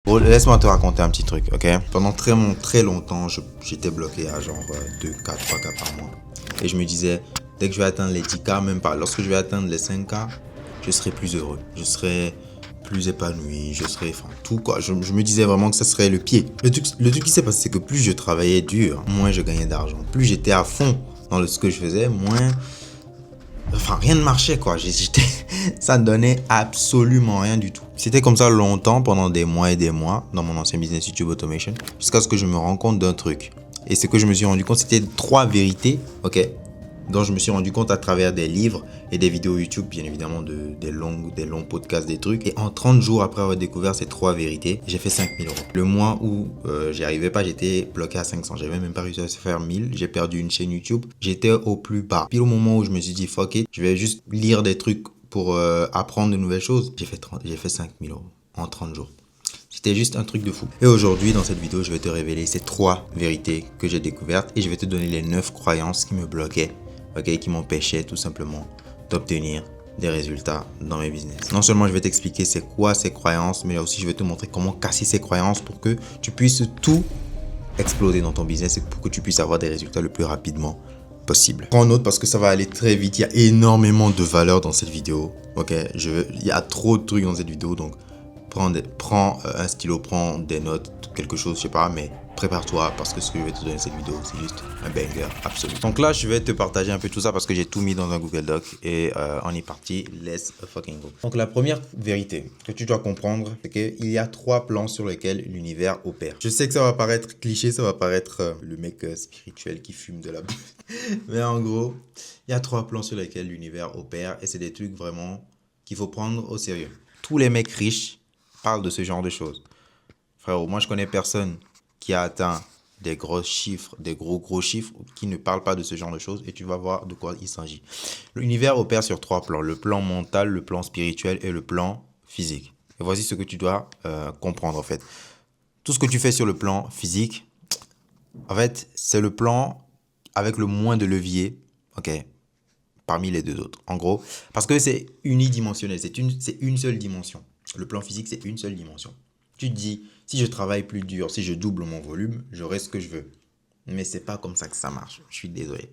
Bon, laisse-moi te raconter un petit truc, ok? Pendant très longtemps, j'étais bloqué à genre 2K, 3K par mois. Et je me disais, dès que je vais atteindre les 10K, même pas, lorsque je vais atteindre les 5K, je serai plus heureux. Je serai plus épanoui, je serai, enfin, tout quoi. Je me disais vraiment que ça serait le pied. Le truc qui s'est passé, c'est que plus je travaillais dur, moins je gagnais d'argent. Plus j'étais à fond dans ce que je faisais, moins... Enfin, rien ne marchait quoi. Ça ne donnait absolument rien du tout. C'était comme ça longtemps, pendant des mois et des mois, dans mon ancien business YouTube Automation, jusqu'à ce que je me rende compte d'un truc. Et ce que je me suis rendu compte, c'était 3 vérités, ok, dont je me suis rendu compte à travers des livres et des vidéos YouTube, bien évidemment, des longs podcasts, des trucs. Et en 30 jours après avoir découvert ces 3 vérités, j'ai fait 5 000 euros. Le mois où j'y arrivais pas, j'étais bloqué à 500. J'avais même pas réussi à se faire 1000. J'ai perdu une chaîne YouTube. J'étais au plus bas. Puis au moment où je me suis dit, fuck it, je vais juste lire des trucs pour apprendre de nouvelles choses. J'ai fait 5 000 euros en 30 jours. C'était juste un truc de fou. Et aujourd'hui, dans cette vidéo, je vais te révéler ces 3 vérités que j'ai découvertes et je vais te donner les 9 croyances qui me bloquaient, ok, qui m'empêchaient tout simplement d'obtenir des résultats dans mes business. Non seulement je vais t'expliquer c'est quoi ces croyances, mais aussi je vais te montrer comment casser ces croyances pour que tu puisses tout exploser dans ton business et pour que tu puisses avoir des résultats le plus rapidement possible. Prends note parce que ça va aller très vite. Il y a énormément de valeur dans cette vidéo. Ok, il y a trop de trucs dans cette vidéo, donc prends un stylo, prends des notes, quelque chose, je sais pas, mais prépare-toi parce que ce que je vais te donner dans cette vidéo, c'est juste un banger absolu. Donc là, je vais te partager un peu tout ça parce que j'ai tout mis dans un Google Doc et on est parti. Let's fucking go. Donc la première vérité que tu dois comprendre, c'est qu'il y a 3 plans sur lesquels l'univers opère. Je sais que ça va paraître cliché, ça va paraître le mec spirituel qui fume de la bouffe. Mais en gros, il y a 3 plans sur lesquels l'univers opère et c'est des trucs vraiment qu'il faut prendre au sérieux. Tous les mecs riches parle de ce genre de choses. Frérot, moi je connais personne qui a atteint des gros chiffres, des gros chiffres, qui ne parle pas de ce genre de choses et tu vas voir de quoi il s'agit. L'univers opère sur 3 plans, le plan mental, le plan spirituel et le plan physique. Et voici ce que tu dois comprendre en fait. Tout ce que tu fais sur le plan physique, en fait, c'est le plan avec le moins de levier, ok, parmi les 2 autres. En gros, parce que c'est unidimensionnel, c'est une seule dimension. Le plan physique, c'est une seule dimension. Tu te dis, si je travaille plus dur, si je double mon volume, j'aurai ce que je veux. Mais c'est pas comme ça que ça marche. Je suis désolé.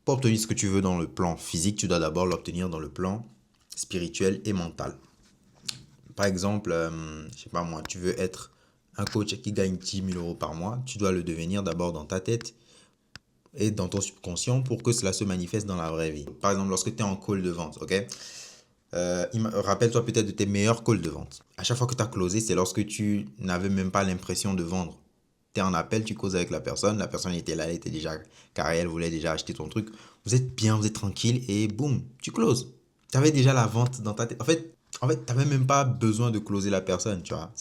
Pour obtenir ce que tu veux dans le plan physique, tu dois d'abord l'obtenir dans le plan spirituel et mental. Par exemple, je sais pas moi, tu veux être un coach qui gagne 10 000 euros par mois, tu dois le devenir d'abord dans ta tête et dans ton subconscient pour que cela se manifeste dans la vraie vie. Par exemple, lorsque tu es en call de vente, ok? Rappelle-toi peut-être de tes meilleurs calls de vente. À chaque fois que tu as closé, c'est lorsque tu n'avais même pas l'impression de vendre. Tu es en appel, tu causes avec la personne était là, elle était déjà carrée, elle voulait déjà acheter ton truc. Vous êtes bien, vous êtes tranquille et boum, tu closes. Tu avais déjà la vente dans ta tête. En fait, tu n'avais même pas besoin de closer la personne, tu vois.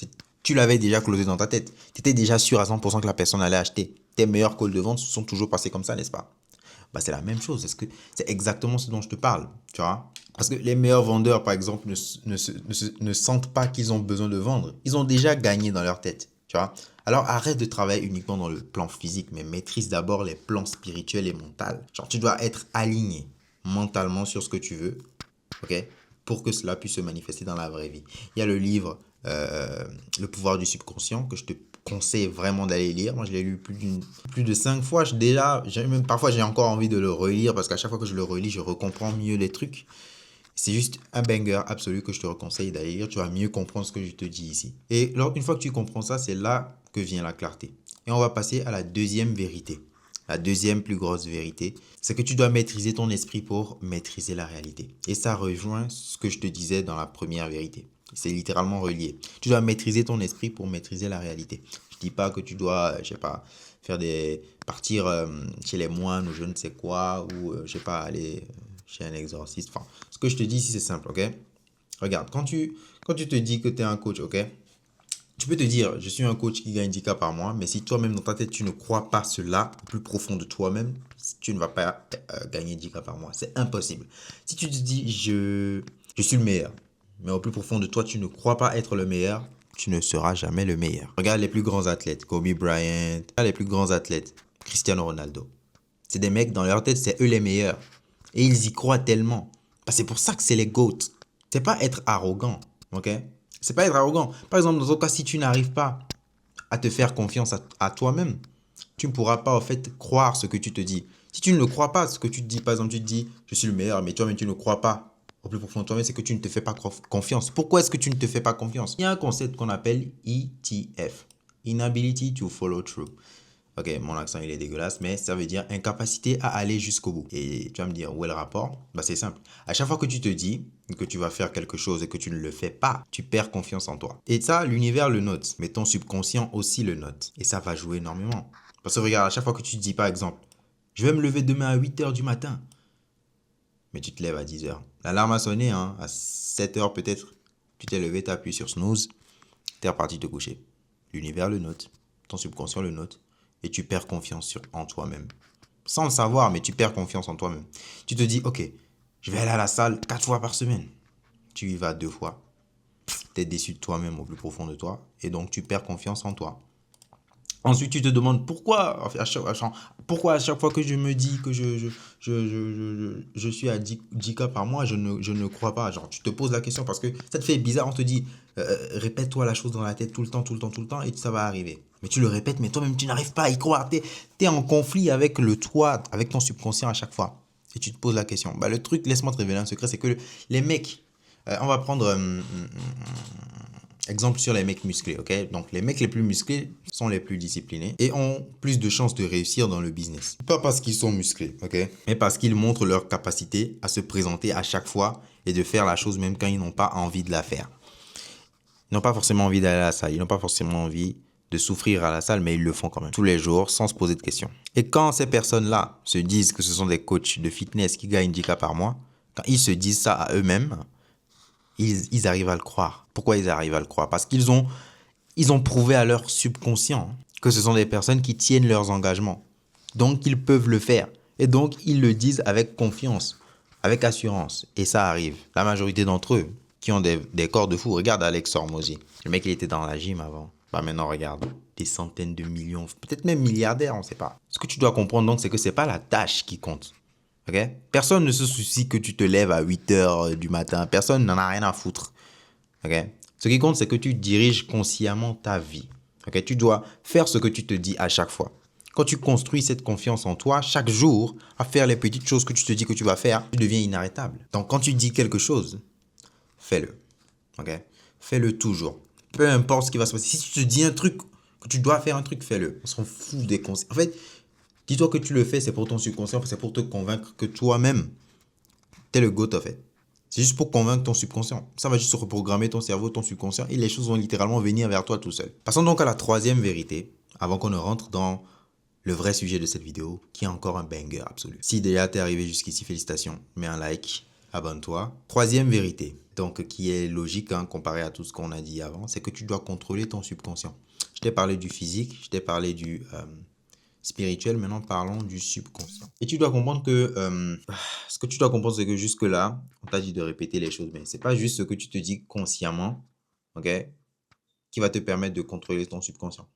Tu l'avais déjà closé dans ta tête. Tu étais déjà sûr à 100% que la personne allait acheter. Tes meilleurs calls de vente se sont toujours passés comme ça, n'est-ce pas? Bah, c'est la même chose. C'est exactement ce dont je te parle, tu vois. Parce que les meilleurs vendeurs, par exemple, ne sentent pas qu'ils ont besoin de vendre. Ils ont déjà gagné dans leur tête, tu vois. Alors arrête de travailler uniquement dans le plan physique, mais maîtrise d'abord les plans spirituels et mentaux. Genre, tu dois être aligné mentalement sur ce que tu veux, ok, pour que cela puisse se manifester dans la vraie vie. Il y a le livre Le pouvoir du subconscient que je te conseille vraiment d'aller lire. Moi, je l'ai lu plus de 5 fois. Parfois, j'ai encore envie de le relire parce qu'à chaque fois que je le relis, je recomprends mieux les trucs. C'est juste un banger absolu que je te conseille d'aller lire. Tu vas mieux comprendre ce que je te dis ici. Et une fois que tu comprends ça, c'est là que vient la clarté. Et on va passer à la deuxième vérité. La deuxième plus grosse vérité, c'est que tu dois maîtriser ton esprit pour maîtriser la réalité. Et ça rejoint ce que je te disais dans la première vérité. C'est littéralement relié. Tu dois maîtriser ton esprit pour maîtriser la réalité. Je dis pas que tu dois, je sais pas, partir chez les moines ou je ne sais quoi, ou je sais pas, aller chez un exorciste. Enfin, ce que je te dis ici, c'est simple, ok? Regarde, quand tu te dis que tu es un coach, ok? Tu peux te dire, je suis un coach qui gagne 10K par mois, mais si toi-même dans ta tête, tu ne crois pas cela, au plus profond de toi-même, tu ne vas pas gagner 10K par mois. C'est impossible. Si tu te dis, je suis le meilleur, mais au plus profond de toi, tu ne crois pas être le meilleur, tu ne seras jamais le meilleur. Regarde les plus grands athlètes, Kobe Bryant, les plus grands athlètes, Cristiano Ronaldo. C'est des mecs, dans leur tête, c'est eux les meilleurs. Et ils y croient tellement. Bah, c'est pour ça que c'est les GOAT. C'est pas être arrogant, ok? C'est pas être arrogant. Par exemple, dans ton cas, si tu n'arrives pas à te faire confiance à toi-même, tu ne pourras pas en fait croire ce que tu te dis. Si tu ne le crois pas, ce que tu te dis, par exemple, tu te dis, je suis le meilleur, mais toi-même, tu ne le crois pas. Au plus profond de toi-même, c'est que tu ne te fais pas confiance. Pourquoi est-ce que tu ne te fais pas confiance? Il y a un concept qu'on appelle ETF. Inability to follow through. Ok, mon accent il est dégueulasse, mais ça veut dire incapacité à aller jusqu'au bout. Et tu vas me dire, où est le rapport? Bah, c'est simple. À chaque fois que tu te dis que tu vas faire quelque chose et que tu ne le fais pas, tu perds confiance en toi. Et ça, l'univers le note, mais ton subconscient aussi le note. Et ça va jouer énormément. Parce que regarde, à chaque fois que tu te dis, par exemple, je vais me lever demain à 8 heures du matin, mais tu te lèves à 10 heures. L'alarme a sonné, hein, à 7 heures peut-être. Tu t'es levé, tu as appuyé sur snooze, tu es reparti te coucher. L'univers le note, ton subconscient le note, et tu perds confiance en toi-même. Sans le savoir, mais tu perds confiance en toi-même. Tu te dis, ok, je vais aller à la salle 4 fois par semaine. Tu y vas 2 fois. Tu es déçu de toi-même au plus profond de toi, et donc tu perds confiance en toi. Ensuite, tu te demandes pourquoi à chaque fois que je me dis que je suis à 10 cas par mois, je ne crois pas. Genre, tu te poses la question parce que ça te fait bizarre. On te dit, répète-toi la chose dans la tête tout le temps, tout le temps, tout le temps, et ça va arriver. Mais tu le répètes, mais toi-même, tu n'arrives pas à y croire. Tu es en conflit avec le toi, avec ton subconscient à chaque fois. Et tu te poses la question. Bah, le truc, laisse-moi te révéler un secret, c'est que les mecs, on va prendre exemple sur les mecs musclés, ok? Donc, les mecs les plus musclés sont les plus disciplinés et ont plus de chances de réussir dans le business. Pas parce qu'ils sont musclés, ok? Mais parce qu'ils montrent leur capacité à se présenter à chaque fois et de faire la chose même quand ils n'ont pas envie de la faire. Ils n'ont pas forcément envie d'aller à la salle, ils n'ont pas forcément envie de souffrir à la salle, mais ils le font quand même, tous les jours, sans se poser de questions. Et quand ces personnes-là se disent que ce sont des coachs de fitness qui gagnent 10 cas par mois, quand ils se disent ça à eux-mêmes, ils arrivent à le croire. Pourquoi ils arrivent à le croire? Parce qu'ils ont prouvé à leur subconscient que ce sont des personnes qui tiennent leurs engagements. Donc, ils peuvent le faire. Et donc, ils le disent avec confiance, avec assurance. Et ça arrive. La majorité d'entre eux qui ont des corps de fou. Regarde Alex Hormozy. Le mec, il était dans la gym avant. Bah maintenant, regarde. Des centaines de millions, peut-être même milliardaires, on ne sait pas. Ce que tu dois comprendre donc, c'est que ce n'est pas la tâche qui compte. Okay? Personne ne se soucie que tu te lèves à 8 heures du matin. Personne n'en a rien à foutre. Okay? Ce qui compte, c'est que tu diriges consciemment ta vie. Okay? Tu dois faire ce que tu te dis à chaque fois. Quand tu construis cette confiance en toi, chaque jour, à faire les petites choses que tu te dis que tu vas faire, tu deviens inarrêtable. Donc, quand tu dis quelque chose, fais-le. Okay? Fais-le toujours. Peu importe ce qui va se passer. Si tu te dis un truc, que tu dois faire un truc, fais-le. On s'en fout des conseils. En fait, dis-toi que tu le fais, c'est pour ton subconscient, c'est pour te convaincre que toi-même, t'es le GOAT en fait. C'est juste pour convaincre ton subconscient. Ça va juste reprogrammer ton cerveau, ton subconscient, et les choses vont littéralement venir vers toi tout seul. Passons donc à la troisième vérité, avant qu'on ne rentre dans le vrai sujet de cette vidéo, qui est encore un banger absolu. Si déjà t'es arrivé jusqu'ici, félicitations, mets un like, abonne-toi. Troisième vérité, donc qui est logique hein, comparé à tout ce qu'on a dit avant, c'est que tu dois contrôler ton subconscient. Je t'ai parlé du physique, je t'ai parlé du spirituel, maintenant parlons du subconscient. Et tu dois comprendre que, ce que tu dois comprendre, c'est que jusque-là, on t'a dit de répéter les choses, mais c'est pas juste ce que tu te dis consciemment, ok, qui va te permettre de contrôler ton subconscient.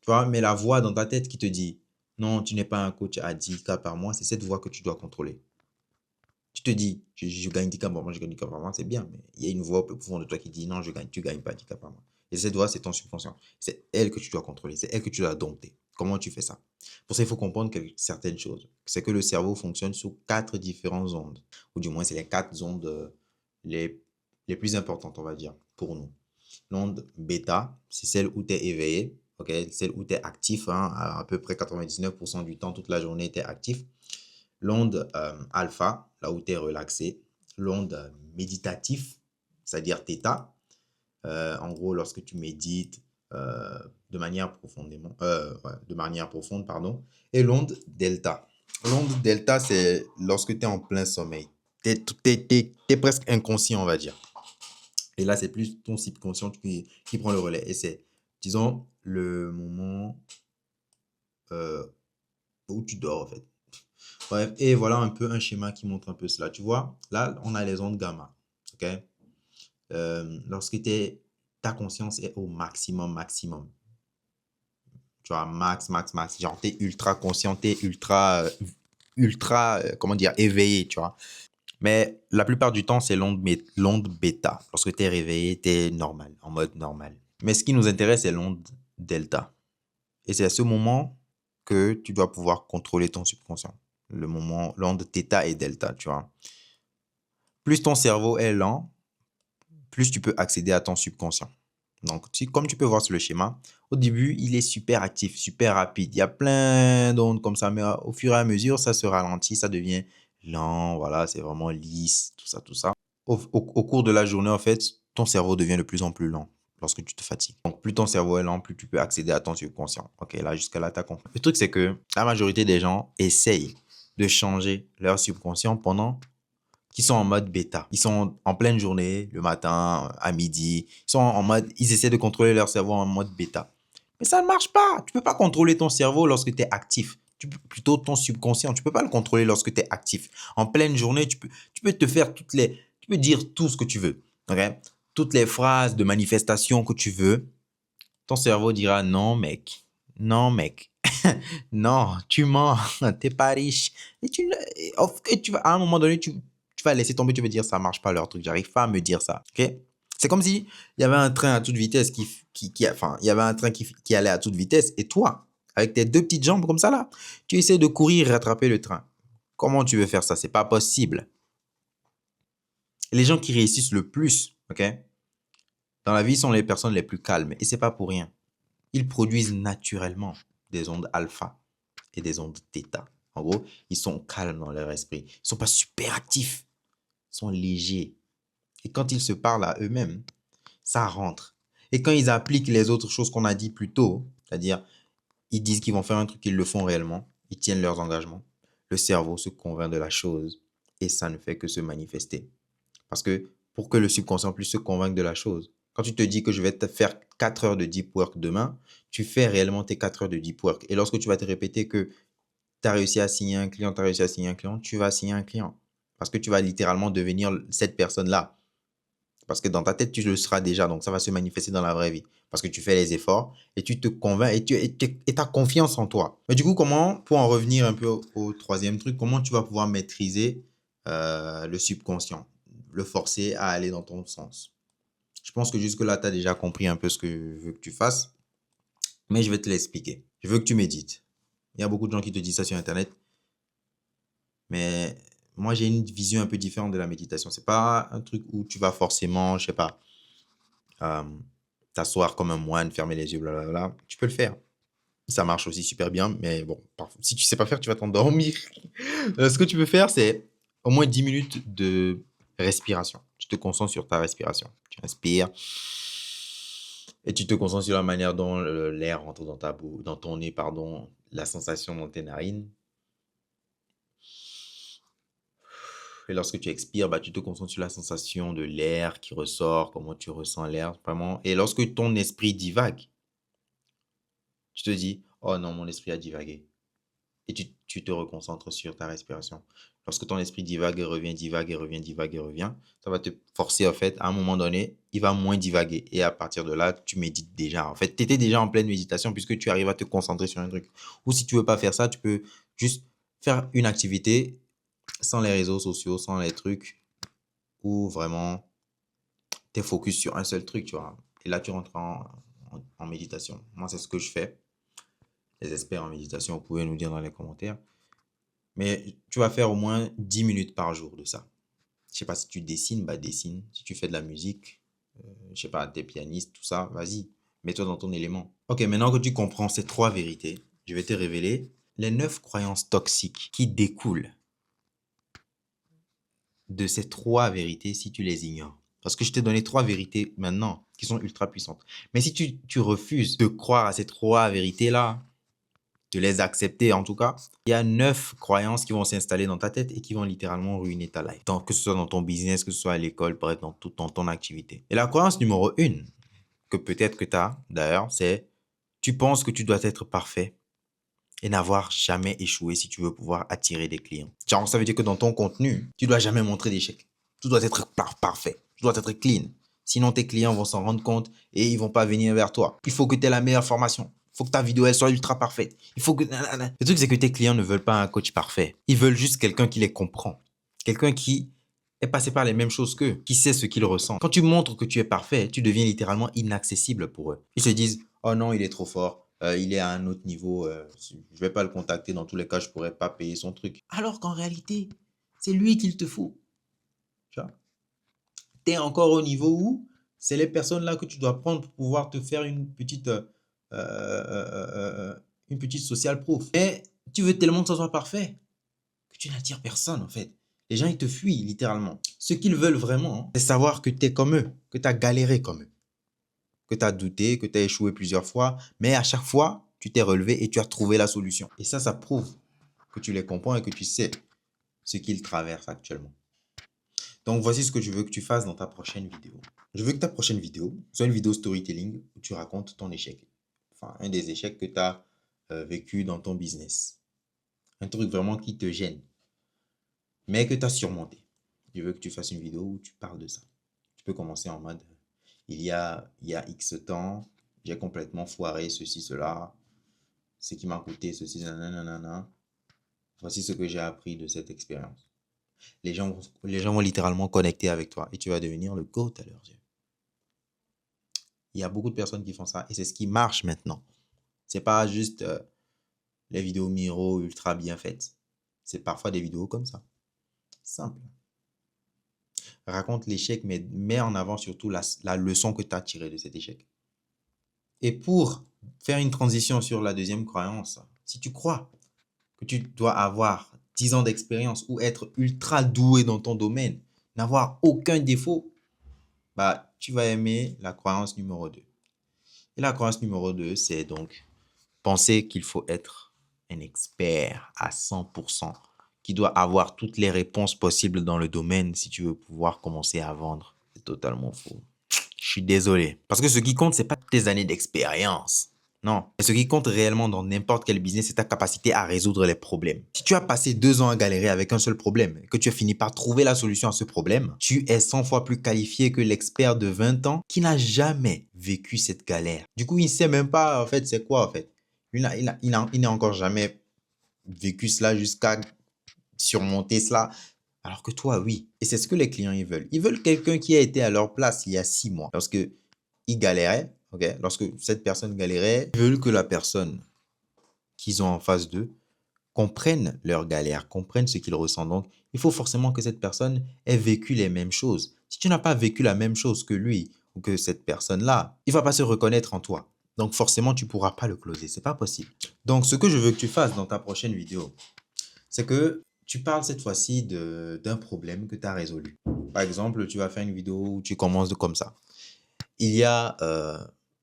Tu vois, mais la voix dans ta tête qui te dit, non, tu n'es pas un coach à 10 cas par mois, c'est cette voix que tu dois contrôler. Tu te dis, je gagne 10 cas par mois, je gagne 10 cas par mois, c'est bien, mais il y a une voix au plus profond de toi qui dit, non, tu gagnes pas 10 cas par mois. Et cette voix, c'est ton subconscient. C'est elle que tu dois contrôler, c'est elle que tu dois dompter. Comment tu fais ça? Pour ça, il faut comprendre certaines choses. C'est que le cerveau fonctionne sous 4 différentes ondes, ou du moins, c'est les 4 ondes les plus importantes, on va dire, pour nous. L'onde bêta, c'est celle où tu es éveillé, okay? Celle où tu es actif, hein, à peu près 99% du temps, toute la journée, tu es actif. L'onde alpha, là où tu es relaxé. L'onde méditatif, c'est-à-dire theta. En gros, lorsque tu médites de manière de manière profonde, pardon. Et l'onde delta. L'onde delta, c'est lorsque tu es en plein sommeil. Tu es presque inconscient, on va dire. Et là, c'est plus ton subconscient qui prend le relais. Et c'est, disons, le moment où tu dors, en fait. Bref, et voilà un peu un schéma qui montre un peu cela. Tu vois, là, on a les ondes gamma. OK? Lorsque ta conscience est au maximum. Tu vois, max. Genre, tu es ultra conscient, tu es ultra, comment dire, éveillé, tu vois. Mais la plupart du temps, c'est l'onde bêta. Lorsque tu es réveillé, tu es normal, en mode normal. Mais ce qui nous intéresse, c'est l'onde delta. Et c'est à ce moment que tu dois pouvoir contrôler ton subconscient. L'onde theta et delta, tu vois. Plus ton cerveau est lent, plus tu peux accéder à ton subconscient. Donc, comme tu peux voir sur le schéma, au début, il est super actif, super rapide. Il y a plein d'ondes comme ça, mais au fur et à mesure, ça se ralentit, ça devient lent, voilà, c'est vraiment lisse, tout ça, tout ça. Au cours de la journée, en fait, ton cerveau devient de plus en plus lent lorsque tu te fatigues. Donc, plus ton cerveau est lent, plus tu peux accéder à ton subconscient. Ok, là, jusqu'à là, tu as compris. Le truc, c'est que la majorité des gens essayent de changer leur subconscient pendant qu'ils sont en mode bêta. Ils sont en pleine journée, le matin, à midi. Ils essaient de contrôler leur cerveau en mode bêta. Mais ça ne marche pas. Tu ne peux pas contrôler ton cerveau lorsque tu es actif. Plutôt ton subconscient. Tu ne peux pas le contrôler lorsque tu es actif. En pleine journée, tu peux te faire tu peux dire tout ce que tu veux. Okay? Toutes les phrases de manifestation que tu veux. Ton cerveau dira non, mec. Non, mec. Non, tu mens. T'es pas riche. À un moment donné, tu vas laisser tomber, tu vas dire ça marche pas leur truc, j'arrive pas à me dire ça. Ok? C'est comme si il y avait un train à toute vitesse il y avait un train qui allait à toute vitesse et toi, avec tes deux petites jambes comme ça là, tu essaies de courir et rattraper le train. Comment tu veux faire ça? C'est pas possible. Les gens qui réussissent le plus, ok, dans la vie sont les personnes les plus calmes et c'est pas pour rien. Ils produisent naturellement des ondes alpha et des ondes theta. En gros, ils sont calmes dans leur esprit. Ils sont pas super actifs. Ils sont légers. Et quand ils se parlent à eux-mêmes, ça rentre. Et quand ils appliquent les autres choses qu'on a dit plus tôt, c'est-à-dire, ils disent qu'ils vont faire un truc, ils le font réellement, ils tiennent leurs engagements, le cerveau se convainc de la chose et ça ne fait que se manifester. Parce que pour que le subconscient puisse se convaincre de la chose, quand tu te dis que je vais te faire 4 heures de deep work demain, tu fais réellement tes 4 heures de deep work. Et lorsque tu vas te répéter que tu as réussi à signer un client, tu as réussi à signer un client, tu vas signer un client. Parce que tu vas littéralement devenir cette personne-là. Parce que dans ta tête, tu le seras déjà. Donc, ça va se manifester dans la vraie vie. Parce que tu fais les efforts et tu te convaincs et tu as confiance en toi. Mais du coup, pour en revenir un peu au troisième truc, comment tu vas pouvoir maîtriser le subconscient, le forcer à aller dans ton sens? Je pense que jusque-là, tu as déjà compris un peu ce que je veux que tu fasses. Mais je vais te l'expliquer. Je veux que tu médites. Il y a beaucoup de gens qui te disent ça sur Internet. Mais moi, j'ai une vision un peu différente de la méditation. C'est pas un truc où tu vas forcément, je sais pas, euh, t'asseoir comme un moine, fermer les yeux, blablabla. Tu peux le faire. Ça marche aussi super bien, mais bon, si tu sais pas faire, tu vas t'endormir. Ce que tu peux faire, c'est au moins 10 minutes de respiration. Tu te concentres sur ta respiration. Tu inspires et tu te concentres sur la manière dont l'air rentre dans ta bouche, dans ton nez, pardon, la sensation dans tes narines. Et lorsque tu expires, bah, tu te concentres sur la sensation de l'air qui ressort, comment tu ressens l'air, vraiment. Et lorsque ton esprit divague, tu te dis, oh non, mon esprit a divagué. Et tu te reconcentres sur ta respiration. Lorsque ton esprit divague et revient, divague et revient, divague et revient, ça va te forcer, en fait, à un moment donné, il va moins divaguer. Et à partir de là, tu médites déjà. En fait, tu étais déjà en pleine méditation puisque tu arrives à te concentrer sur un truc. Ou si tu veux pas faire ça, tu peux juste faire une activité sans les réseaux sociaux, sans les trucs, où vraiment, tu es focus sur un seul truc, tu vois. Et là, tu rentres en méditation. Moi, c'est ce que je fais. Les experts en méditation, vous pouvez nous dire dans les commentaires. Mais tu vas faire au moins 10 minutes par jour de ça. Je sais pas si tu dessines, bah dessine. Si tu fais de la musique, je sais pas, t'es pianiste, tout ça, vas-y, mets-toi dans ton élément. Ok, maintenant que tu comprends ces 3 vérités, je vais te révéler les 9 croyances toxiques qui découlent de ces 3 vérités si tu les ignores. Parce que je t'ai donné 3 vérités maintenant qui sont ultra puissantes. Mais si tu refuses de croire à ces 3 vérités-là, de les accepter en tout cas, il y a 9 croyances qui vont s'installer dans ta tête et qui vont littéralement ruiner ta life. Que ce soit dans ton business, que ce soit à l'école, bref, dans ton activité. Et la croyance numéro 1, que peut-être que tu as d'ailleurs, c'est tu penses que tu dois être parfait et n'avoir jamais échoué si tu veux pouvoir attirer des clients. Genre, ça veut dire que dans ton contenu, tu dois jamais montrer d'échec. Tu dois être parfait. Tu dois être clean. Sinon, tes clients vont s'en rendre compte et ils vont pas venir vers toi. Il faut que tu aies la meilleure formation. Il faut que ta vidéo elle soit ultra parfaite. Il faut que... Le truc, c'est que tes clients ne veulent pas un coach parfait. Ils veulent juste quelqu'un qui les comprend. Quelqu'un qui est passé par les mêmes choses qu'eux, qui sait ce qu'ils ressentent. Quand tu montres que tu es parfait, tu deviens littéralement inaccessible pour eux. Ils se disent, oh non, il est trop fort, il est à un autre niveau, je ne vais pas le contacter, dans tous les cas, je ne pourrais pas payer son truc. Alors qu'en réalité, c'est lui qu'il te faut. Tu vois? Tu es encore au niveau où c'est les personnes là que tu dois prendre pour pouvoir te faire une petite social proof. Et tu veux tellement que ça soit parfait que tu n'attires personne en fait. Les gens, ils te fuient littéralement. Ce qu'ils veulent vraiment, c'est savoir que tu es comme eux, que tu as galéré comme eux, que tu as douté, que tu as échoué plusieurs fois, mais à chaque fois, tu t'es relevé et tu as trouvé la solution. Et ça prouve que tu les comprends et que tu sais ce qu'ils traversent actuellement. Donc, voici ce que je veux que tu fasses dans ta prochaine vidéo. Je veux que ta prochaine vidéo soit une vidéo storytelling où tu racontes ton échec. Enfin, un des échecs que tu as vécu dans ton business. Un truc vraiment qui te gêne, mais que tu as surmonté. Je veux que tu fasses une vidéo où tu parles de ça. Tu peux commencer en mode, il y a X temps, j'ai complètement foiré ceci, cela, ce qui m'a coûté ceci, nanana. Voici ce que j'ai appris de cette expérience. Les gens vont littéralement connecter avec toi et tu vas devenir le GOAT à leurs yeux. Il y a beaucoup de personnes qui font ça et c'est ce qui marche maintenant. C'est pas juste les vidéos Miro ultra bien faites. C'est parfois des vidéos comme ça. Simple. Raconte l'échec, mais mets en avant surtout la leçon que tu as tirée de cet échec. Et pour faire une transition sur la deuxième croyance, si tu crois que tu dois avoir 10 ans d'expérience ou être ultra doué dans ton domaine, n'avoir aucun défaut, bah, tu vas aimer la croyance numéro 2. Et la croyance numéro 2, c'est donc penser qu'il faut être un expert à 100%, qui doit avoir toutes les réponses possibles dans le domaine si tu veux pouvoir commencer à vendre. C'est totalement faux. Je suis désolé. Parce que ce qui compte, c'est pas tes années d'expérience. Non. Mais ce qui compte réellement dans n'importe quel business, c'est ta capacité à résoudre les problèmes. Si tu as passé 2 ans à galérer avec un seul problème, que tu as fini par trouver la solution à ce problème, tu es 100 fois plus qualifié que l'expert de 20 ans qui n'a jamais vécu cette galère. Du coup, il ne sait même pas, en fait, c'est quoi, en fait. Il n'a encore jamais vécu cela jusqu'à surmonter cela. Alors que toi, oui. Et c'est ce que les clients, ils veulent. Ils veulent quelqu'un qui a été à leur place il y a 6 mois. Lorsque ils galéraient, ok, lorsque cette personne galérait, ils veulent que la personne qu'ils ont en face d'eux comprenne leur galère, comprenne ce qu'ils ressentent. Donc, il faut forcément que cette personne ait vécu les mêmes choses. Si tu n'as pas vécu la même chose que lui ou que cette personne-là, il ne va pas se reconnaître en toi. Donc, forcément, tu ne pourras pas le closer. Ce n'est pas possible. Donc, ce que je veux que tu fasses dans ta prochaine vidéo, c'est que tu parles cette fois-ci d'un problème que tu as résolu. Par exemple, tu vas faire une vidéo où tu commences comme ça. Il y a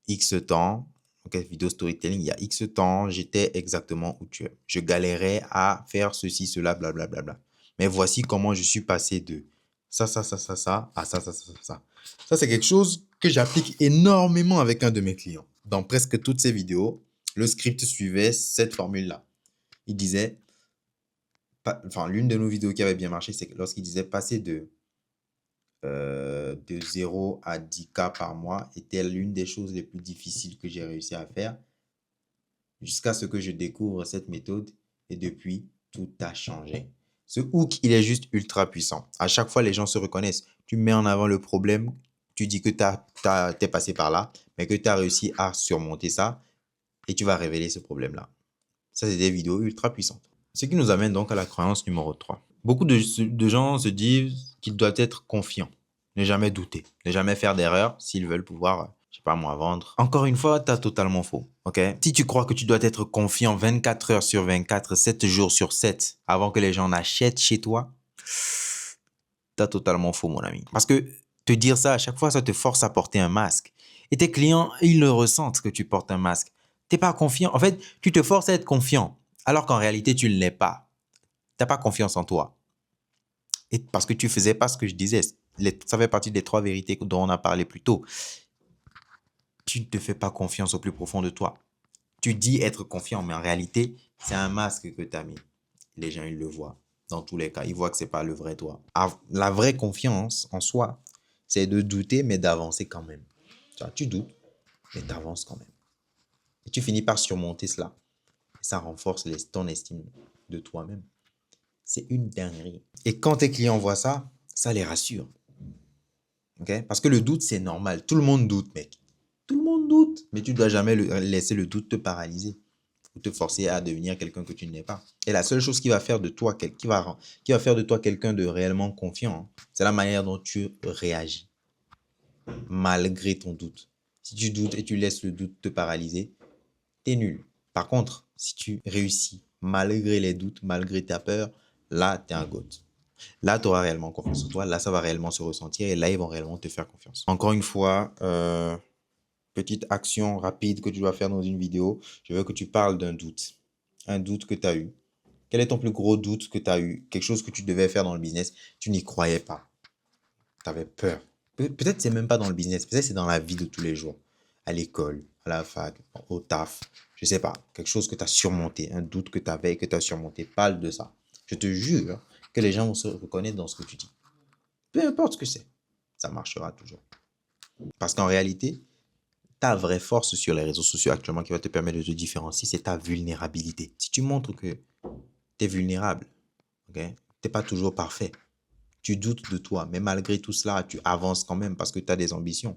X temps, ok, vidéo storytelling, il y a X temps, j'étais exactement où tu es. Je galérais à faire ceci, cela, blablabla. Mais voici comment je suis passé de ça, à ça. Ça, c'est quelque chose que j'applique énormément avec un de mes clients. Dans presque toutes ses vidéos, le script suivait cette formule-là. Il disait, l'une de nos vidéos qui avait bien marché, c'est lorsqu'il disait passer de 0 à 10K par mois était l'une des choses les plus difficiles que j'ai réussi à faire jusqu'à ce que je découvre cette méthode et depuis, tout a changé. Ce hook, il est juste ultra puissant. À chaque fois, les gens se reconnaissent. Tu mets en avant le problème, tu dis que t'es passé par là, mais que tu as réussi à surmonter ça et tu vas révéler ce problème-là. Ça, c'est des vidéos ultra puissantes. Ce qui nous amène donc à la croyance numéro 3. Beaucoup de gens se disent qu'ils doivent être confiants, ne jamais douter, ne jamais faire d'erreur s'ils veulent pouvoir, je sais pas moi, vendre. Encore une fois, tu as totalement faux. Ok? Si tu crois que tu dois être confiant 24 heures sur 24, 7 jours sur 7 avant que les gens n'achètent chez toi, tu as totalement faux, mon ami. Parce que te dire ça à chaque fois, ça te force à porter un masque. Et tes clients, ils le ressentent que tu portes un masque. Tu n'es pas confiant. En fait, tu te forces à être confiant alors qu'en réalité, tu ne l'es pas. Tu n'as pas confiance en toi. Et parce que tu faisais pas ce que je disais. Ça fait partie des 3 vérités dont on a parlé plus tôt. Tu ne te fais pas confiance au plus profond de toi. Tu dis être confiant, mais en réalité, c'est un masque que tu as mis. Les gens, ils le voient. Dans tous les cas, ils voient que c'est pas le vrai toi. La vraie confiance en soi, c'est de douter, mais d'avancer quand même. Tu doutes, mais tu avances quand même. Et tu finis par surmonter cela. Et ça renforce ton estime de toi-même. C'est une dinguerie. Et quand tes clients voient ça, Ça les rassure. Okay? Parce que le doute, c'est normal. Tout le monde doute, mec. Tout le monde doute. Mais tu ne dois jamais laisser le doute te paralyser ou te forcer à devenir quelqu'un que tu n'es pas. Et la seule chose qui va faire de toi, qui va faire de toi quelqu'un de réellement confiant, c'est la manière dont tu réagis malgré ton doute. Si tu doutes et tu laisses le doute te paralyser, t'es nul. Par contre, si tu réussis malgré les doutes, malgré ta peur, là, t'es un GOAT. Là, tu auras réellement confiance en toi. Là, ça va réellement se ressentir et là, ils vont réellement te faire confiance. Encore une fois, petite action rapide que tu dois faire dans une vidéo. Je veux que tu parles d'un doute. Un doute que tu as eu. Quel est ton plus gros doute que tu as eu? Quelque chose que tu devais faire dans le business, tu n'y croyais pas. Tu avais peur. Peut-être c'est même pas dans le business, peut-être c'est dans la vie de tous les jours. À l'école, à la fac, au taf, je sais pas. Quelque chose que tu as surmonté, un doute que tu avais et que tu as surmonté. Parle de ça. Je te jure que les gens vont se reconnaître dans ce que tu dis. Peu importe ce que c'est, ça marchera toujours. Parce qu'en réalité, ta vraie force sur les réseaux sociaux actuellement qui va te permettre de te différencier, c'est ta vulnérabilité. Si tu montres que tu es vulnérable, okay, tu n'es pas toujours parfait, tu doutes de toi, mais malgré tout cela, tu avances quand même parce que tu as des ambitions.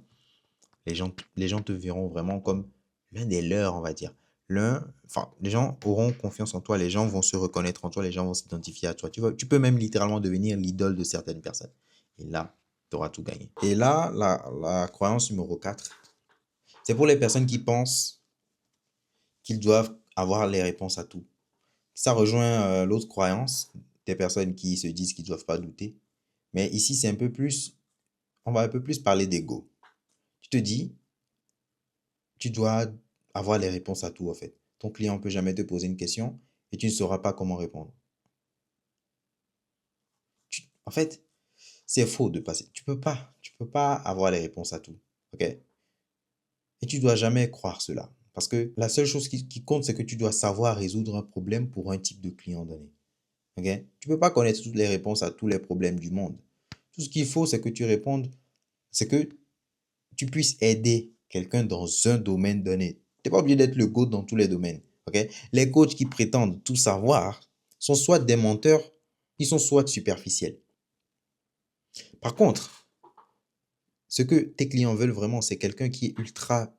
Les gens te verront vraiment comme l'un des leurs, on va dire. Les gens auront confiance en toi, les gens vont se reconnaître en toi, les gens vont s'identifier à toi. Tu peux même littéralement devenir l'idole de certaines personnes. Et là, tu auras tout gagné. Et là, la croyance numéro 4, c'est pour les personnes qui pensent qu'ils doivent avoir les réponses à tout. Ça rejoint l'autre croyance des personnes qui se disent qu'ils ne doivent pas douter. Mais ici, on va un peu plus parler d'ego. Tu te dis, tu dois avoir les réponses à tout, en fait. Ton client ne peut jamais te poser une question et tu ne sauras pas comment répondre. En fait, c'est faux de passer. Tu peux pas avoir les réponses à tout, ok? Et tu dois jamais croire cela. Parce que la seule chose qui compte, c'est que tu dois savoir résoudre un problème pour un type de client donné. Ok? Tu peux pas connaître toutes les réponses à tous les problèmes du monde. Tout ce qu'il faut, c'est que tu répondes, c'est que tu puisses aider quelqu'un dans un domaine donné. Tu n'es pas obligé d'être le GOAT dans tous les domaines. Ok? Les coachs qui prétendent tout savoir sont soit des menteurs, ils sont soit superficiels. Par contre, ce que tes clients veulent vraiment, c'est quelqu'un qui est ultra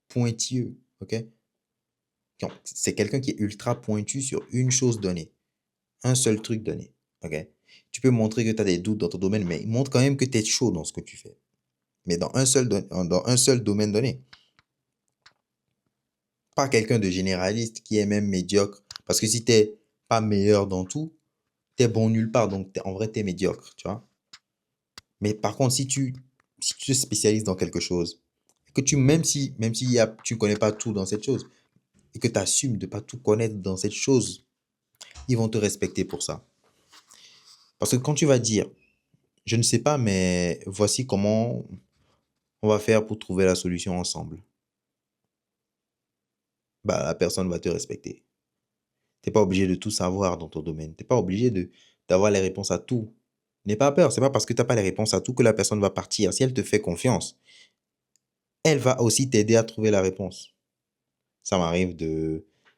pointilleux. Ok? C'est quelqu'un qui est ultra pointu sur une chose donnée. Un seul truc donné. Ok? Tu peux montrer que tu as des doutes dans ton domaine, mais montre quand même que tu es chaud dans ce que tu fais. Mais dans un seul domaine donné. Pas quelqu'un de généraliste qui est même médiocre. Parce que si tu n'es pas meilleur dans tout, tu es bon nulle part. Donc, en vrai, tu es médiocre, tu vois. Mais par contre, si tu te spécialises dans quelque chose, que même si tu ne connais pas tout dans cette chose, et que tu assumes de ne pas tout connaître dans cette chose, ils vont te respecter pour ça. Parce que quand tu vas dire, je ne sais pas, mais voici comment on va faire pour trouver la solution ensemble, bah, la personne va te respecter. Tu n'es pas obligé de tout savoir dans ton domaine. Tu n'es pas obligé d'avoir les réponses à tout. N'aie pas peur. Ce n'est pas parce que tu n'as pas les réponses à tout que la personne va partir. Si elle te fait confiance, elle va aussi t'aider à trouver la réponse. Ça m'arrive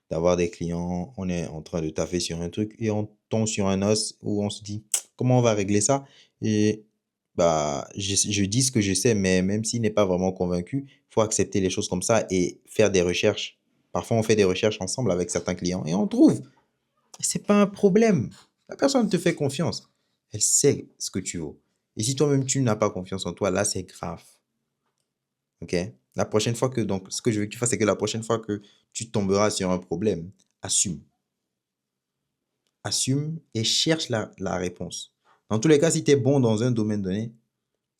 d'avoir des clients, on est en train de taffer sur un truc et on tombe sur un os où on se dit comment on va régler ça. Et bah, je dis ce que je sais, mais même s'il n'est pas vraiment convaincu, il faut accepter les choses comme ça et faire des recherches. Parfois, on fait des recherches ensemble avec certains clients et on trouve. C'est pas un problème. La personne te fait confiance. Elle sait ce que tu vaux. Et si toi-même tu n'as pas confiance en toi, là, c'est grave. Ok? La prochaine fois que, donc, ce que je veux que tu fasses, c'est que la prochaine fois que tu tomberas sur un problème, assume. Assume et cherche la réponse. Dans tous les cas, si tu es bon dans un domaine donné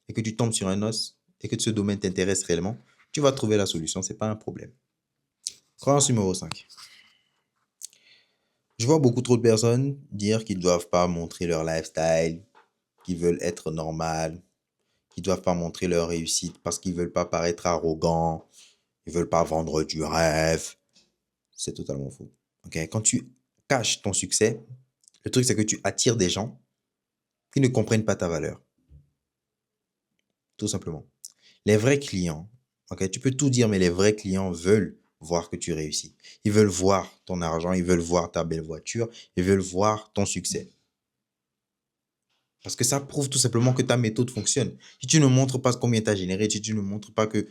et que tu tombes sur un os et que ce domaine t'intéresse réellement, tu vas trouver la solution. C'est pas un problème. Croyance numéro 5. Je vois beaucoup trop de personnes dire qu'ils ne doivent pas montrer leur lifestyle, qu'ils veulent être normal, qu'ils ne doivent pas montrer leur réussite parce qu'ils ne veulent pas paraître arrogants, ils ne veulent pas vendre du rêve. C'est totalement faux. Okay? Quand tu caches ton succès, le truc, c'est que tu attires des gens qui ne comprennent pas ta valeur. Tout simplement. Les vrais clients, okay? Tu peux tout dire, mais les vrais clients veulent voir que tu réussis. Ils veulent voir ton argent, ils veulent voir ta belle voiture, ils veulent voir ton succès. Parce que ça prouve tout simplement que ta méthode fonctionne. Si tu ne montres pas combien tu as généré, si tu ne montres pas que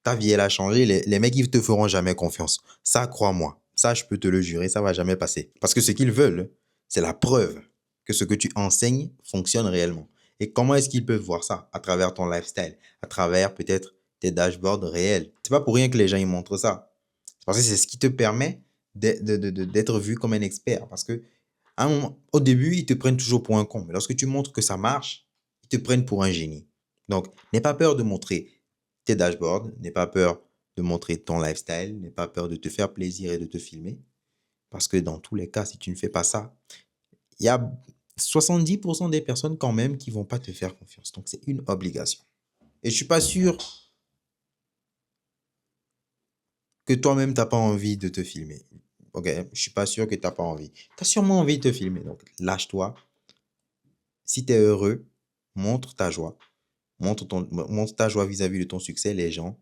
ta vie, elle a changé, les mecs, ils te feront jamais confiance. Ça, crois-moi. Ça, je peux te le jurer, ça va jamais passer. Parce que ce qu'ils veulent, c'est la preuve que ce que tu enseignes fonctionne réellement. Et comment est-ce qu'ils peuvent voir ça? À travers ton lifestyle, à travers peut-être tes dashboards réels. C'est pas pour rien que les gens, ils montrent ça. Parce que c'est ce qui te permet d'être vu comme un expert. Parce que au début, ils te prennent toujours pour un con. Mais lorsque tu montres que ça marche, ils te prennent pour un génie. Donc, n'aie pas peur de montrer tes dashboards, n'aie pas peur de montrer ton lifestyle, n'aie pas peur de te faire plaisir et de te filmer. Parce que dans tous les cas, si tu ne fais pas ça, il y a 70% des personnes quand même qui ne vont pas te faire confiance. Donc, c'est une obligation. Et je ne suis pas sûr que toi-même, tu n'as pas envie de te filmer. Ok, je ne suis pas sûr que tu n'as pas envie. Tu as sûrement envie de te filmer. Donc, lâche-toi. Si tu es heureux, montre ta joie. Montre ta joie vis-à-vis de ton succès. Les gens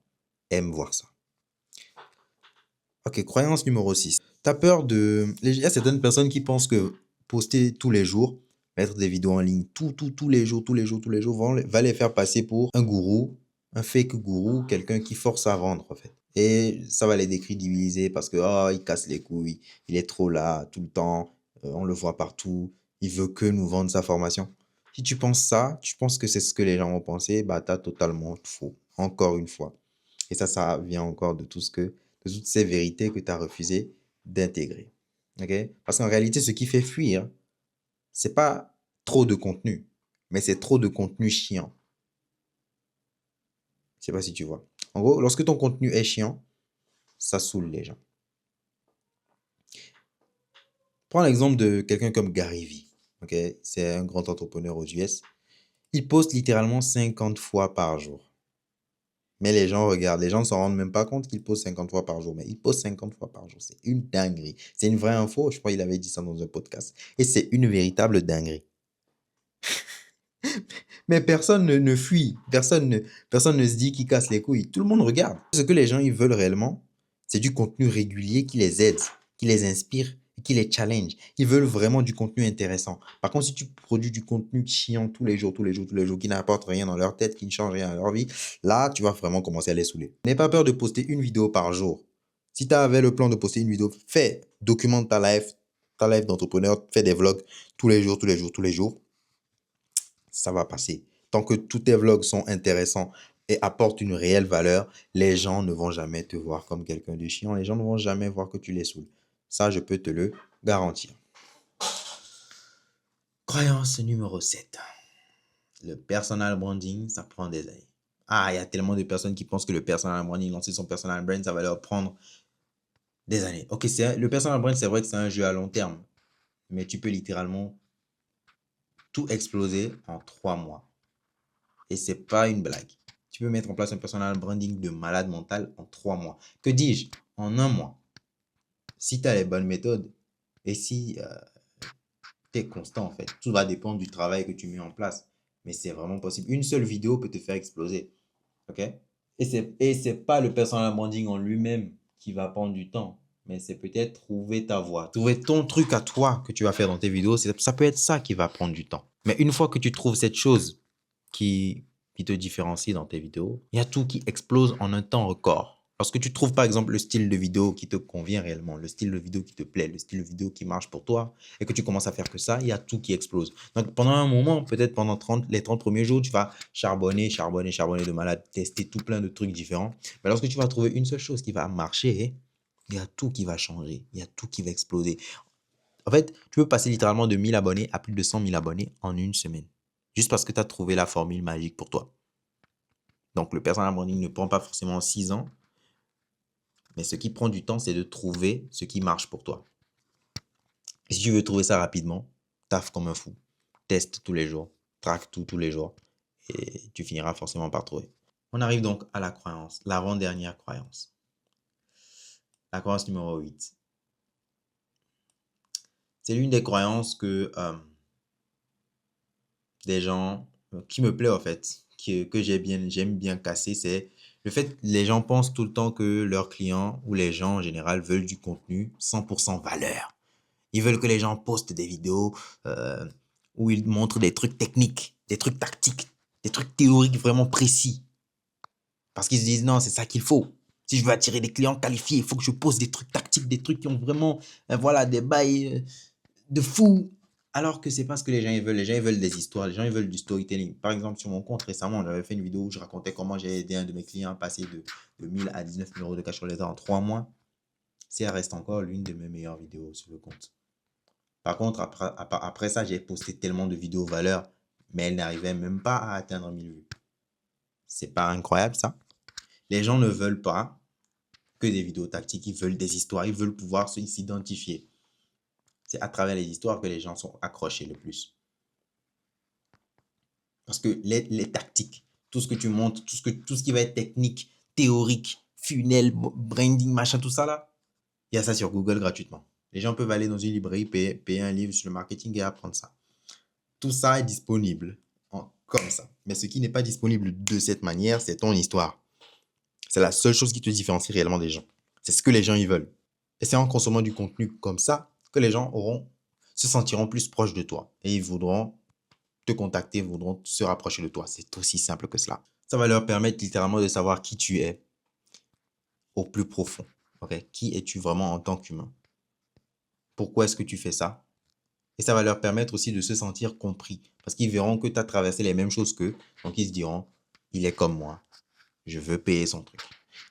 aiment voir ça. Ok, croyance numéro 6. Tu as peur de... Il y a certaines personnes qui pensent que poster tous les jours, mettre des vidéos en ligne tous les jours, va les faire passer pour un gourou, un fake gourou, quelqu'un qui force à vendre en fait. Et ça va les décrédibiliser parce que il casse les couilles, il est trop là tout le temps, on le voit partout, il veut que nous vendre sa formation. Si tu penses ça, tu penses que c'est ce que les gens vont penser, bah t'as totalement faux. Encore une fois. Et ça vient encore de toutes ces vérités que tu as refusé d'intégrer. Ok? Parce qu'en réalité, ce qui fait fuir, c'est pas trop de contenu, mais c'est trop de contenu chiant. Je sais pas si tu vois. En gros, lorsque ton contenu est chiant, ça saoule les gens. Prends l'exemple de quelqu'un comme Gary Vee. Ok? C'est un grand entrepreneur aux US. Il poste littéralement 50 fois par jour. Mais les gens regardent, les gens ne s'en rendent même pas compte qu'il pose 50 fois par jour. Mais il pose 50 fois par jour. C'est une dinguerie. C'est une vraie info. Je crois qu'il avait dit ça dans un podcast. Et c'est une véritable dinguerie. Mais personne ne fuit. Personne ne se dit qu'il casse les couilles. Tout le monde regarde. Ce que les gens ils veulent réellement, c'est du contenu régulier qui les aide, qui les inspire, qui les challenge. Ils veulent vraiment du contenu intéressant. Par contre, si tu produis du contenu chiant tous les jours, qui n'apporte rien dans leur tête, qui ne change rien à leur vie, là, tu vas vraiment commencer à les saouler. N'aie pas peur de poster une vidéo par jour. Si tu avais le plan de poster une vidéo, documente ta life d'entrepreneur, fais des vlogs tous les jours. Ça va passer. Tant que tous tes vlogs sont intéressants et apportent une réelle valeur, les gens ne vont jamais te voir comme quelqu'un de chiant. Les gens ne vont jamais voir que tu les saoules. Ça, je peux te le garantir. Croyance numéro 7. Le personal branding, ça prend des années. Il y a tellement de personnes qui pensent que le personal branding, lancer son personal brand, ça va leur prendre des années. Ok, le personal brand, c'est vrai que c'est un jeu à long terme. Mais tu peux littéralement tout exploser en 3 mois. Et c'est pas une blague. Tu peux mettre en place un personal branding de malade mental en 3 mois. Que dis-je? En 1 mois. Si tu as les bonnes méthodes et si tu es constant en fait. Tout va dépendre du travail que tu mets en place. Mais c'est vraiment possible. Une seule vidéo peut te faire exploser. Ok? Et c'est pas le personal branding en lui-même qui va prendre du temps. Mais c'est peut-être trouver ta voie. Trouver ton truc à toi que tu vas faire dans tes vidéos. Ça peut être ça qui va prendre du temps. Mais une fois que tu trouves cette chose qui te différencie dans tes vidéos, il y a tout qui explose en un temps record. Lorsque tu trouves par exemple le style de vidéo qui te convient réellement, le style de vidéo qui te plaît, le style de vidéo qui marche pour toi et que tu commences à faire que ça, il y a tout qui explose. Donc pendant un moment, peut-être pendant les 30 premiers jours, tu vas charbonner de malade, tester tout plein de trucs différents. Mais lorsque tu vas trouver une seule chose qui va marcher, il y a tout qui va changer, il y a tout qui va exploser. En fait, tu peux passer littéralement de 1000 abonnés à plus de 100 000 abonnés en une semaine. Juste parce que tu as trouvé la formule magique pour toi. Donc, le personal branding ne prend pas forcément 6 ans. Mais ce qui prend du temps, c'est de trouver ce qui marche pour toi. Et si tu veux trouver ça rapidement, taffe comme un fou. Teste tous les jours. Traque tous les jours. Et tu finiras forcément par trouver. On arrive donc à la croyance. L'avant-dernière croyance. La croyance numéro 8. C'est l'une des croyances que des gens qui me plaît en fait, que j'aime bien casser, c'est le fait que les gens pensent tout le temps que leurs clients ou les gens en général veulent du contenu 100% valeur. Ils veulent que les gens postent des vidéos où ils montrent des trucs techniques, des trucs tactiques, des trucs théoriques vraiment précis. Parce qu'ils se disent, non, c'est ça qu'il faut. Si je veux attirer des clients qualifiés, il faut que je pose des trucs tactiques, des trucs qui ont vraiment, voilà, des bails de fou. Alors que c'est pas ce que les gens ils veulent. Les gens ils veulent des histoires, les gens ils veulent du storytelling. Par exemple, sur mon compte récemment, j'avais fait une vidéo où je racontais comment j'ai aidé un de mes clients à passer de 1000 à 19 000 euros de cash sur les en 3 mois. Ça reste encore l'une de mes meilleures vidéos sur le compte. Par contre, après ça, j'ai posté tellement de vidéos valeur, mais elles n'arrivaient même pas à atteindre 1000 vues. C'est pas incroyable ça? Les gens ne veulent pas que des vidéos tactiques, ils veulent des histoires, ils veulent pouvoir s'identifier. C'est à travers les histoires que les gens sont accrochés le plus. Parce que les tactiques, tout ce que tu montres, tout ce qui va être technique, théorique, funnel, branding, machin, tout ça là, il y a ça sur Google gratuitement. Les gens peuvent aller dans une librairie, payer un livre sur le marketing et apprendre ça. Tout ça est disponible comme ça. Mais ce qui n'est pas disponible de cette manière, c'est ton histoire. C'est la seule chose qui te différencie réellement des gens. C'est ce que les gens y veulent. Et c'est en consommant du contenu comme ça que les gens se sentiront plus proches de toi. Et ils voudront te contacter, voudront se rapprocher de toi. C'est aussi simple que cela. Ça va leur permettre littéralement de savoir qui tu es au plus profond. Okay? Qui es-tu vraiment en tant qu'humain? Pourquoi est-ce que tu fais ça? Et ça va leur permettre aussi de se sentir compris. Parce qu'ils verront que tu as traversé les mêmes choses qu'eux. Donc ils se diront, il est comme moi. Je veux payer son truc.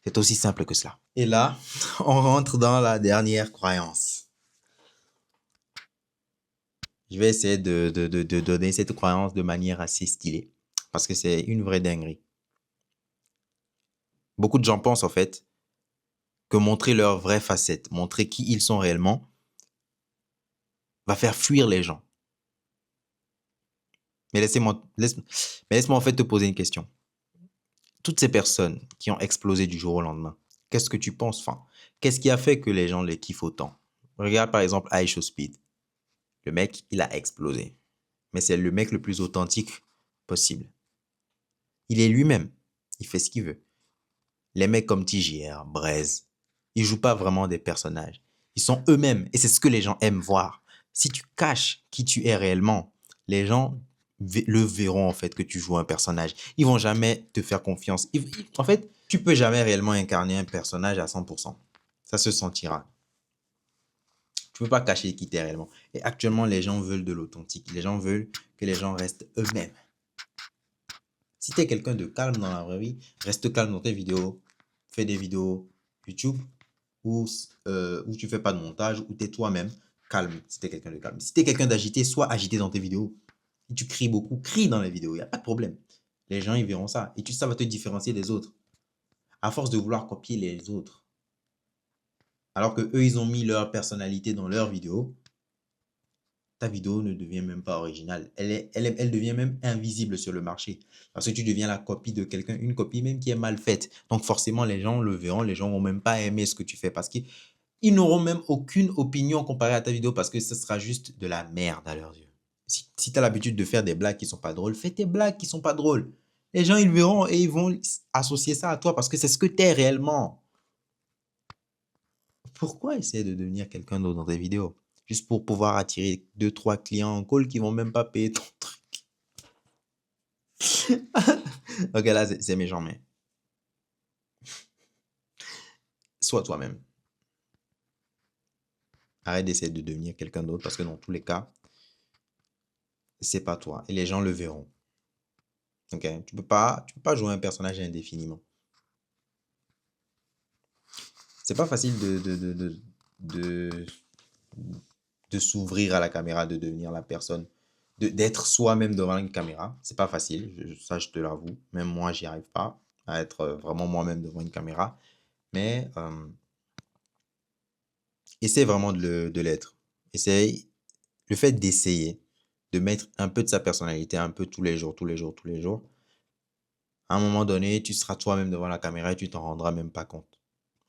C'est aussi simple que cela. Et là, on rentre dans la dernière croyance. Je vais essayer de donner cette croyance de manière assez stylée. Parce que c'est une vraie dinguerie. Beaucoup de gens pensent en fait que montrer leur vraie facette, montrer qui ils sont réellement, va faire fuir les gens. Mais laisse-moi en fait te poser une question. Toutes ces personnes qui ont explosé du jour au lendemain, qu'est-ce que tu penses? Enfin, qu'est-ce qui a fait que les gens les kiffent autant? Regarde par exemple iShowSpeed. Le mec, il a explosé. Mais c'est le mec le plus authentique possible. Il est lui-même. Il fait ce qu'il veut. Les mecs comme TJR, Braise, ils jouent pas vraiment des personnages. Ils sont eux-mêmes. Et c'est ce que les gens aiment voir. Si tu caches qui tu es réellement, les gens le verront en fait que tu joues un personnage. Ils vont jamais te faire confiance. En fait, tu peux jamais réellement incarner un personnage à 100%. Ça se sentira. Tu peux pas cacher qui tu es réellement. Et actuellement, les gens veulent de l'authentique. Les gens veulent que les gens restent eux-mêmes. Si tu es quelqu'un de calme dans la vraie vie, reste calme dans tes vidéos. Fais des vidéos YouTube où tu fais pas de montage, où tu es toi-même calme si tu es quelqu'un de calme. Si tu es quelqu'un d'agité, sois agité dans tes vidéos. Si tu cries beaucoup, crie dans les vidéos, il n'y a pas de problème. Les gens, ils verront ça. Et ça va te différencier des autres. À force de vouloir copier les autres, alors que eux, ils ont mis leur personnalité dans leurs vidéos, ta vidéo ne devient même pas originale. Elle devient même invisible sur le marché. Parce que tu deviens la copie de quelqu'un, une copie même qui est mal faite. Donc forcément, les gens le verront, les gens vont même pas aimer ce que tu fais parce qu'ils n'auront même aucune opinion comparée à ta vidéo parce que ce sera juste de la merde à leurs yeux. Si tu as l'habitude de faire des blagues qui sont pas drôles, fais tes blagues qui sont pas drôles. Les gens, ils verront et ils vont associer ça à toi parce que c'est ce que tu es réellement. Pourquoi essayer de devenir quelqu'un d'autre dans tes vidéos? Juste pour pouvoir attirer 2-3 clients en call qui vont même pas payer ton truc. Ok, là, c'est méchant, mais sois toi-même. Arrête d'essayer de devenir quelqu'un d'autre parce que dans tous les cas, c'est pas toi. Et les gens le verront. Ok, tu peux pas jouer un personnage indéfiniment. C'est pas facile de s'ouvrir à la caméra, de devenir la personne, d'être soi-même devant une caméra. C'est pas facile, ça je te l'avoue. Même moi, j'y arrive pas à être vraiment moi-même devant une caméra. Mais essaie vraiment de l'être. Essaye, le fait d'essayer, de mettre un peu de sa personnalité, un peu tous les jours, tous les jours, tous les jours. À un moment donné, tu seras toi-même devant la caméra et tu t'en rendras même pas compte.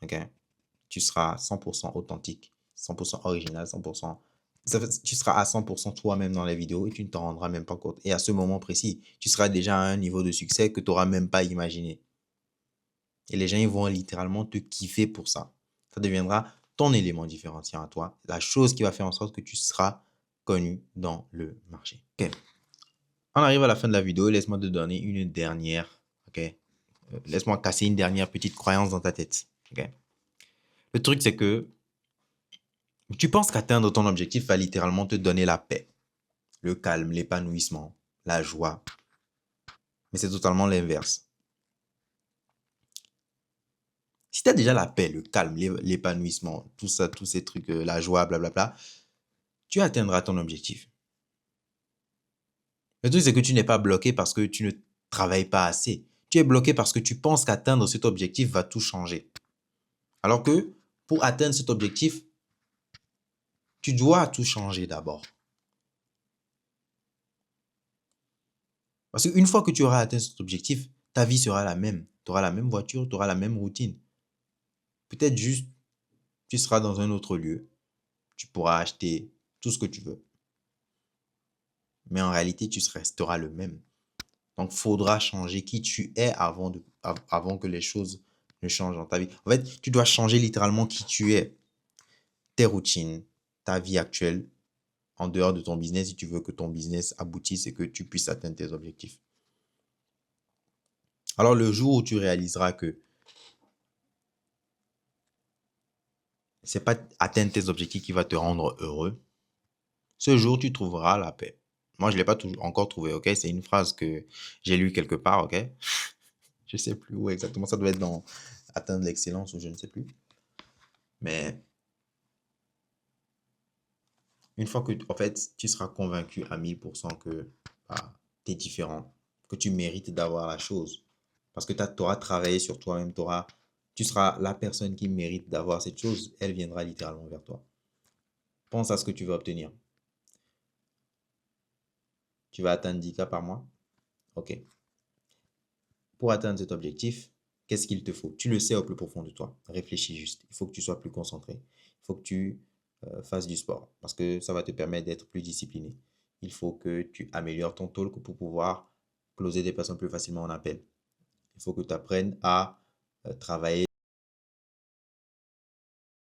Ok? Tu seras 100% authentique, 100% original, 100%. Tu seras à 100% toi-même dans les vidéos et tu ne t'en rendras même pas compte. Et à ce moment précis, tu seras déjà à un niveau de succès que tu n'auras même pas imaginé. Et les gens, ils vont littéralement te kiffer pour ça. Ça deviendra ton élément différenciant à toi, la chose qui va faire en sorte que tu seras connu dans le marché. Ok. On arrive à la fin de la vidéo. Laisse-moi te donner une dernière. Ok. Laisse-moi casser une dernière petite croyance dans ta tête. Ok. Le truc, c'est que tu penses qu'atteindre ton objectif va littéralement te donner la paix, le calme, l'épanouissement, la joie. Mais c'est totalement l'inverse. Si tu as déjà la paix, le calme, l'épanouissement, tout ça, tous ces trucs, la joie, blablabla, tu atteindras ton objectif. Le truc, c'est que tu n'es pas bloqué parce que tu ne travailles pas assez. Tu es bloqué parce que tu penses qu'atteindre cet objectif va tout changer. Alors que pour atteindre cet objectif, tu dois tout changer d'abord. Parce qu'une fois que tu auras atteint cet objectif, ta vie sera la même. Tu auras la même voiture, tu auras la même routine. Peut-être juste, tu seras dans un autre lieu. Tu pourras acheter tout ce que tu veux. Mais en réalité, tu resteras le même. Donc, il faudra changer qui tu es avant que les choses ne changent dans ta vie. En fait, tu dois changer littéralement qui tu es. Tes routines, ta vie actuelle, en dehors de ton business, si tu veux que ton business aboutisse et que tu puisses atteindre tes objectifs. Alors, le jour où tu réaliseras que c'est pas atteindre tes objectifs qui va te rendre heureux, ce jour, tu trouveras la paix. Moi, je ne l'ai pas encore trouvé, ok? C'est une phrase que j'ai lue quelque part, ok? Je ne sais plus où exactement. Ça doit être dans atteindre l'excellence ou je ne sais plus. Mais une fois que, en fait, tu seras convaincu à 1000% que bah, tu es différent, que tu mérites d'avoir la chose. Parce que tu auras travaillé sur toi-même, tu seras la personne qui mérite d'avoir cette chose, elle viendra littéralement vers toi. Pense à ce que tu veux obtenir. Tu vas atteindre 10K par mois? Ok. Pour atteindre cet objectif, qu'est-ce qu'il te faut? Tu le sais au plus profond de toi. Réfléchis juste. Il faut que tu sois plus concentré. Il faut que tu fasses du sport parce que ça va te permettre d'être plus discipliné. Il faut que tu améliores ton talk pour pouvoir closer des personnes plus facilement en appel. Il faut que tu apprennes à travailler